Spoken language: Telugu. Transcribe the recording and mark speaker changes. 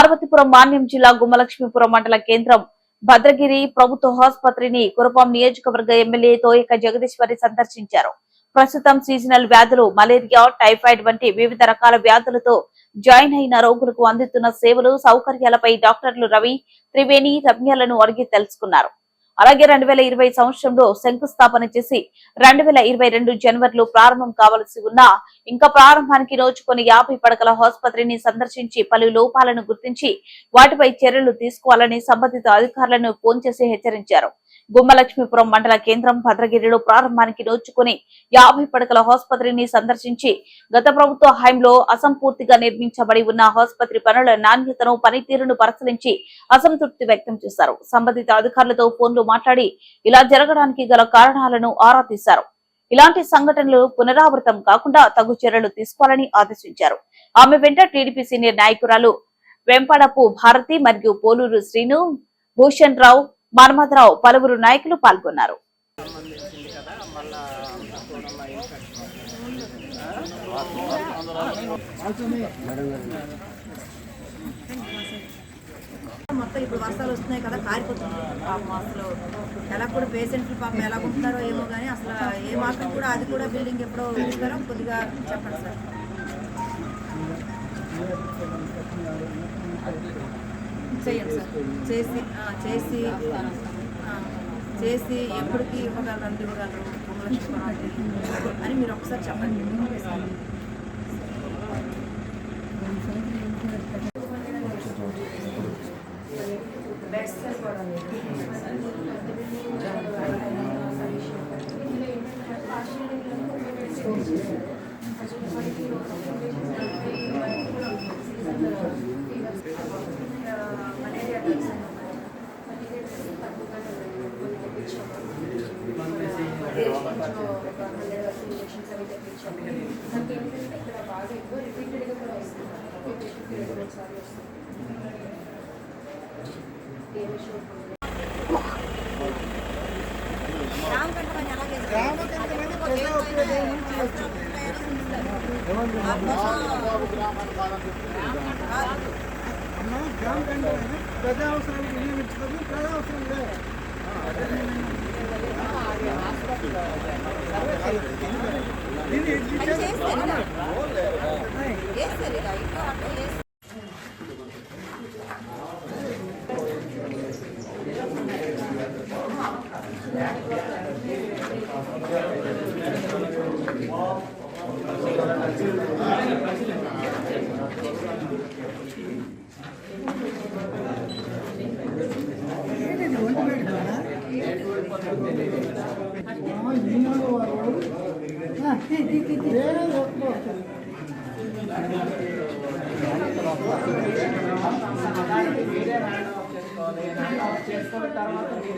Speaker 1: పార్వతీపురం మాన్యం జిల్లా గుమ్మలక్ష్మీపురం మండల కేంద్రం భద్రగిరి ప్రభుత్వ ఆసుపత్రిని కురపాం నియోజకవర్గ ఎమ్మెల్యే తోయక జగదీశ్వరి సందర్శించారు. ప్రస్తుతం సీజనల్ వ్యాధులు, మలేరియా, టైఫాయిడ్ వంటి వివిధ రకాల వ్యాధులతో జాయిన్ అయిన రోగులకు అందుతున్న సేవలు, సౌకర్యాలపై డాక్టర్లు రవి, త్రివేణి, రమ్యలను అడిగి తెలుసుకున్నారు. అలాగే 2020 సంవత్సరంలో శంకుస్థాపన చేసి 2022 జనవరిలో ప్రారంభం కావాల్సి ఉన్నా ఇంకా ప్రారంభానికి నోచుకొని 50 పడకల ఆసుపత్రిని సందర్శించి పలు లోపాలను గుర్తించి వాటిపై చర్యలు తీసుకోవాలని సంబంధిత అధికారులను ఫోన్ చేసి హెచ్చరించారు. గుమ్మలక్ష్మీపురం మండల కేంద్రం భద్రగిరిలో ప్రారంభానికి నోచుకొని 50 పడకల ఆసుపత్రిని సందర్శించి గత ప్రభుత్వ హయాంలో అసంపూర్తిగా నిర్మించబడి ఉన్న ఆసుపత్రి పనుల నాణ్యతను, పనితీరును పరిశీలించి అసంతృప్తి వ్యక్తం చేశారు. సంబంధిత అధికారులతో ఫోన్లో మాట్లాడి ఇలా జరగడానికి గల కారణాలను ఆరా తీశారు. ఇలాంటి సంఘటనలు పునరావృతం కాకుండా తగు చర్యలు తీసుకోవాలని ఆదేశించారు. ఆమె వెంట టీడీపీ సీనియర్ నాయకురాలు వెంపడపు భారతి మరియు పోలూరు శ్రీను, భూషణ్ రావు, మన్మథరావు, పలువురు నాయకులు పాల్గొన్నారు.
Speaker 2: మొత్తం ఇప్పుడు వర్షాలు వస్తున్నాయి కదా, కారిపోతుంది పాపం. అసలు ఎలా కూడా పేషెంట్లు పాపం ఎలా ఉంటున్నారో ఏమో కానీ అసలు ఏ మాత్రం కూడా అది కూడా బిల్డింగ్ ఎప్పుడో ఇస్తారో కొద్దిగా చెప్పండి సార్. చేయండి సార్, చేసి చేసి ఎప్పటికీ ఇవ్వగలరు, గుమ్మలక్ష్మీపురం అని మీరు ఒకసారి చెప్పండి.
Speaker 3: ఇక్కడ బాగా ఎక్కువ రిపీటెడ్గా కూడా వస్తుంది.
Speaker 4: ప్రజా అవసరానికి వినియోగించుకొని ప్రజా అవసరం లేదు.